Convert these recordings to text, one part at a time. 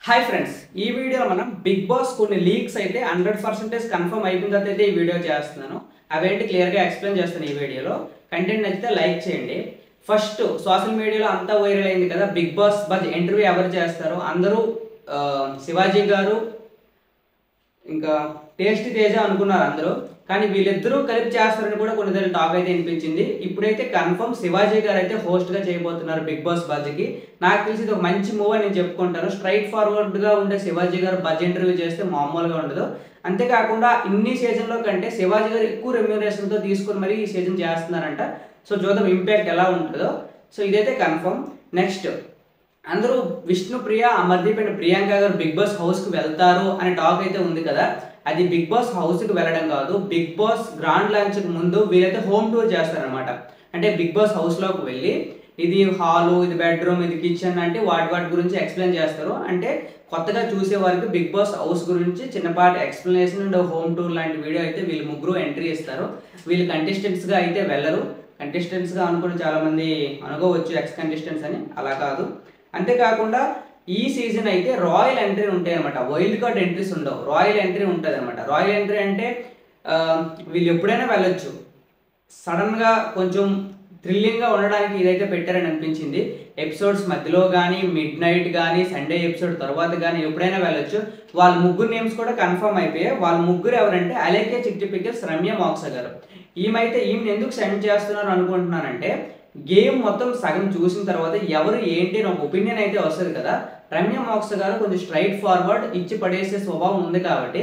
Hi friends, ఈ వీడియోలో మనం బిగ్ బాస్ కొన్ని లీక్స్ అయితే 100% కన్ఫర్మ్ అయిపోయిన తర్వాత అయితే ఈ వీడియో చేస్తున్నాను. అవేంటి క్లియర్గా ఎక్స్ప్లెయిన్ చేస్తాను ఈ వీడియోలో. కంటెంట్ నచ్చితే లైక్ చేయండి. ఫస్ట్ సోషల్ మీడియాలో అంతా వైరల్ అయింది కదా, బిగ్ బాస్ బజ్ ఇంటర్వ్యూ ఎవరు చేస్తారు, అందరూ శివాజీ గారు ఇంకా టేస్టీ తేజ అనుకున్నారు అందరూ. కానీ వీళ్ళిద్దరూ కలిపి చేస్తారని కూడా కొన్ని టాక్ అయితే వినిపించింది. ఇప్పుడైతే కన్ఫర్మ్ శివాజీ గారు అయితే హోస్ట్గా చేయబోతున్నారు బిగ్ బాస్ బజ్కి. నాకు తెలిసి ఇది ఒక మంచి మూవ్ అని నేను చెప్పుకుంటాను. స్ట్రైట్ ఫార్వర్డ్గా ఉండే శివాజీ గారు బజ్ ఇంటర్వ్యూ చేస్తే మామూలుగా ఉండదు. అంతేకాకుండా ఇన్ని సీజన్లో కంటే శివాజీ గారు ఎక్కువ రెమ్యూనరేషన్తో తీసుకొని మరి ఈ సీజన్ చేస్తున్నారంట. సో చూద్దాం ఇంపాక్ట్ ఎలా ఉంటుందో. సో ఇదైతే కన్ఫర్మ్. నెక్స్ట్ అందరూ విష్ణుప్రియ, అమర్దీప్ అండ్ ప్రియాంక గారు బిగ్ బాస్ హౌస్కి వెళ్తారు అనే టాక్ అయితే ఉంది కదా. అది బిగ్ బాస్ హౌస్కి వెళ్ళడం కాదు, బిగ్ బాస్ గ్రాండ్ లాంచ్కి ముందు వీళ్ళైతే హోమ్ టూర్ చేస్తారనమాట. అంటే బిగ్ బాస్ హౌస్లోకి వెళ్ళి ఇది హాలు, ఇది బెడ్రూమ్, ఇది కిచెన్ అంటే వాటి గురించి ఎక్స్ప్లెయిన్ చేస్తారు. అంటే కొత్తగా చూసే వారికి బిగ్ బాస్ హౌస్ గురించి చిన్నపాటి ఎక్స్ప్లెనేషన్ అండ్ హోమ్ టూర్ లాంటి వీడియో అయితే వీళ్ళు ముగ్గురు ఎంట్రీ ఇస్తారు. వీళ్ళు కంటెస్టెంట్స్గా అయితే వెళ్ళరు. కంటెస్టెంట్స్గా అనుకుని చాలామంది అనుకోవచ్చు ఎక్స్ కంటెస్టెంట్స్ అని, అలా కాదు. అంతేకాకుండా ఈ సీజన్ అయితే రాయల్ ఎంట్రీ ఉంటాయి అనమాట. వైల్డ్ కార్డ్ ఎంట్రీస్ ఉండవు, రాయల్ ఎంట్రీ ఉంటుంది అనమాట. రాయల్ ఎంట్రీ అంటే వీళ్ళు ఎప్పుడైనా వెళ్ళొచ్చు. సడన్గా కొంచెం థ్రిల్లింగ్గా ఉండడానికి ఇదైతే పెట్టారని అనిపించింది. ఎపిసోడ్స్ మధ్యలో కానీ, మిడ్ నైట్ కానీ, సండే ఎపిసోడ్ తర్వాత కానీ ఎప్పుడైనా వెళ్ళొచ్చు. వాళ్ళ ముగ్గురు నేమ్స్ కూడా కన్ఫర్మ్ అయిపోయాయి. వాళ్ళ ముగ్గురు ఎవరంటే అలేఖ్య చిట్టి పికిల్స్, రమ్య మోక్స గారు. ఈమెను ఎందుకు సెండ్ చేస్తున్నారు అనుకుంటున్నానంటే, గేమ్ మొత్తం సగం చూసిన తర్వాత ఎవరు ఏంటి అని ఒక ఒపీనియన్ అయితే వస్తుంది కదా. రమ్య మోక్స గారు కొంచెం స్ట్రైట్ ఫార్వర్డ్ ఇచ్చి పడేసే స్వభావం ఉంది కాబట్టి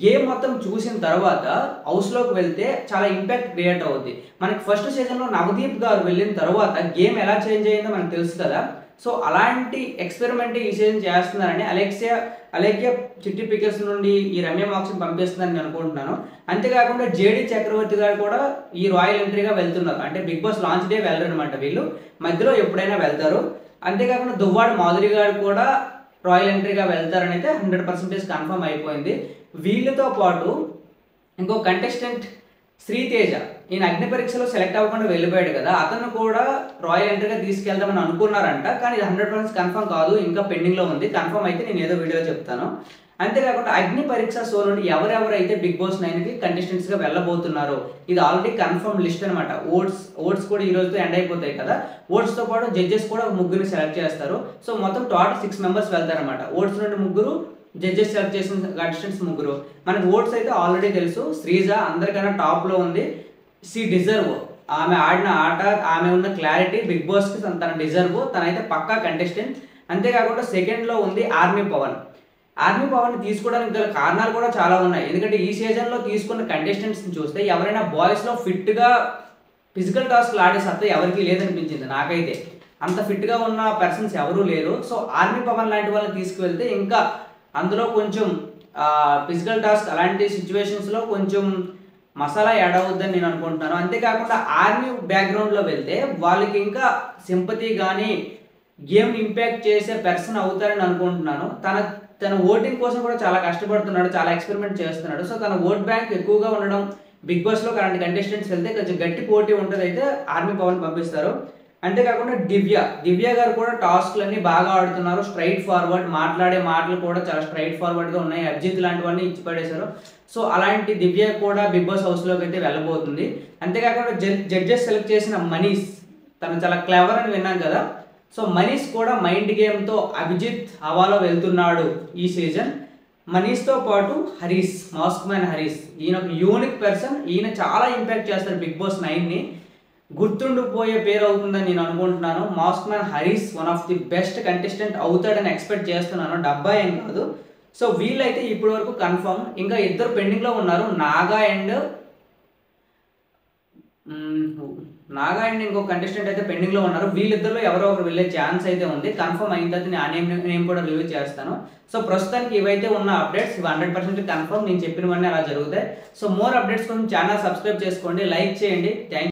గేమ్ మొత్తం చూసిన తర్వాత హౌస్లోకి వెళ్తే చాలా ఇంపాక్ట్ క్రియేట్ అవుద్ది. మనకి ఫస్ట్ సీజన్లో నవదీప్ గారు వెళ్ళిన తర్వాత గేమ్ ఎలా చేంజ్ అయ్యిందో మనకు తెలుసు కదా. సో అలాంటి ఎక్స్పెరిమెంట్ ఈ సీజన్ చేస్తున్నారని అలేఖ్య చిట్టి పికిల్స్ నుండి ఈ రమ్య మోక్స్ని పంపిస్తుందని నేను అనుకుంటున్నాను. అంతేకాకుండా జేడి చక్రవర్తి గారు కూడా ఈ రాయల్ ఎంట్రీగా వెళ్తున్నారు. అంటే బిగ్ బాస్ లాంచ్ డే వెళ్ళరు అనమాట, వీళ్ళు మధ్యలో ఎప్పుడైనా వెళ్తారు. అంతేకాకుండా దువ్వాడ మాధురి గారు కూడా రాయల్ ఎంట్రీగా వెళ్తారని అయితే 100% కన్ఫర్మ్ అయిపోయింది. వీళ్ళతో పాటు ఇంకో కంటెస్టెంట్ శ్రీతేజ, ఈయన అగ్ని పరీక్షలో సెలెక్ట్ అవ్వకుండా వెళ్ళిపోయాడు కదా, అతను కూడా రాయల్ ఎంట్రీగా తీసుకెళ్దామని అనుకున్నారంట. కానీ ఇది 100% కన్ఫర్మ్ కాదు, ఇంకా పెండింగ్లో ఉంది. కన్ఫర్మ్ అయితే నేను ఏదో వీడియో చెప్తాను. అంతేకాకుండా అగ్ని పరీక్ష షో నుండి ఎవరెవరైతే బిగ్ బాస్ 9కి కంటెస్టెంట్స్గా వెళ్ళబోతున్నారు, ఇది ఆల్రెడీ కన్ఫర్మ్ లిస్ట్ అనమాట. ఓట్స్ కూడా ఈ రోజుతో ఎండ్ అయిపోతాయి కదా. ఓట్స్తో పాటు జడ్జెస్ కూడా ముగ్గురిని సెలెక్ట్ చేస్తారు. సో మొత్తం టోటల్ 6 మెంబర్స్ వెళ్తారనమాట. ఓట్స్ నుండి ముగ్గురు, జడ్జెస్ సెలెక్ట్ చేసిన కంటెస్టెంట్స్ ముగ్గురు. మనకు ఓట్స్ అయితే ఆల్రెడీ తెలుసు, శ్రీజ అందరికన్నా టాప్లో ఉంది. షీ డిజర్వ్, ఆమె ఆడిన ఆట, ఆమె ఉన్న క్లారిటీ బిగ్ బాస్కి తన డిజర్వ్, తనైతే పక్కా కంటెస్టెంట్. అంతేకాకుండా సెకండ్లో ఉంది ఆర్మీ పవన్. ఆర్మీ పవన్ తీసుకోవడానికి గల కారణాలు కూడా చాలా ఉన్నాయి. ఎందుకంటే ఈ సీజన్లో తీసుకున్న కంటెస్టెంట్స్ని చూస్తే ఎవరైనా బాయ్స్లో ఫిట్గా ఫిజికల్ టాస్క్లు ఆడే సత్తా ఎవరికి లేదనిపించింది నాకైతే. అంత ఫిట్గా ఉన్న పర్సన్స్ ఎవరూ లేరు. సో ఆర్మీ పవన్ లాంటి వాళ్ళని తీసుకువెళ్తే ఇంకా అందులో కొంచెం ఫిజికల్ టాస్క్ అలాంటి సిచ్యువేషన్స్లో కొంచెం మసాలా యాడ్ అవుద్దని నేను అనుకుంటున్నాను. అంతేకాకుండా ఆర్మీ బ్యాక్గ్రౌండ్లో వెళ్తే వాళ్ళకి ఇంకా సింపతి కానీ గేమ్ ఇంపాక్ట్ చేసే పర్సన్ అవుతారని అనుకుంటున్నాను. తన ఓటింగ్ కోసం కూడా చాలా కష్టపడుతున్నాడు, చాలా ఎక్స్పెరిమెంట్ చేస్తున్నాడు. సో తన ఓట్ బ్యాంక్ ఎక్కువగా ఉండడం, బిగ్ బాస్లో అలాంటి కంటెస్టెంట్స్ వెళ్తే కొంచెం గట్టి పోటీ ఉంటుంది, అయితే ఆర్మీ పవన్ పంపిస్తారు. అంతేకాకుండా దివ్య గారు కూడా టాస్క్లన్నీ బాగా ఆడుతున్నారు. స్ట్రైట్ ఫార్వర్డ్, మాట్లాడే మాటలు కూడా చాలా స్ట్రైట్ ఫార్వర్డ్గా ఉన్నాయి. అభిజిత్ లాంటివన్నీ ఇచ్చి పడేశారు. సో అలాంటి దివ్య కూడా బిగ్ బాస్ హౌస్లోకి అయితే వెళ్ళబోతుంది. అంతేకాకుండా జడ్జెస్ సెలెక్ట్ చేసిన మనీష్, తను చాలా క్లెవర్ అని విన్నాం కదా. సో మనీష్ కూడా మైండ్ గేమ్తో అభిజిత్ హవాలో వెళ్తున్నాడు ఈ సీజన్. మనీష్తో పాటు హరీష్, మాస్క్ మ్యాన్ హరీష్, ఈయన ఒక యూనిక్ పర్సన్. ఈయన చాలా ఇంపాక్ట్ చేస్తారు బిగ్ బాస్ 9ని. గుర్తుండిపోయే పేరు అవుతుందని నేను అనుకుంటున్నాను. Mask man Harish one of the best contestant అవుతాడని ఎక్స్పెక్ట్ చేస్తున్నాను, డబ్బా ఏం కాదు. సో వీళ్ళైతే ఇప్పటి వరకు కన్ఫర్మ్. ఇంకా ఇద్దరు పెండింగ్లో ఉన్నారు, నాగా అండ్ ఇంకో కంటెస్టెంట్ అయితే పెండింగ్లో ఉన్నారు. వీళ్ళిద్దరిలో ఎవరో ఒకరు వెళ్ళే ఛాన్స్ అయితే ఉంది. కన్ఫర్మ్ అయిన తర్వాత నేను కూడా రివ్యూ చేస్తాను. సో ప్రస్తుతానికి ఇవైతే ఉన్న అప్డేట్స్, ఇవి 100% కన్ఫర్మ్. నేను చెప్పినవన్నీ అలా జరుగుతాయి. సో మోర్ అప్డేట్స్ కోసం ఛానల్ సబ్స్క్రైబ్ చేసుకోండి, లైక్ చేయండి. Thank you.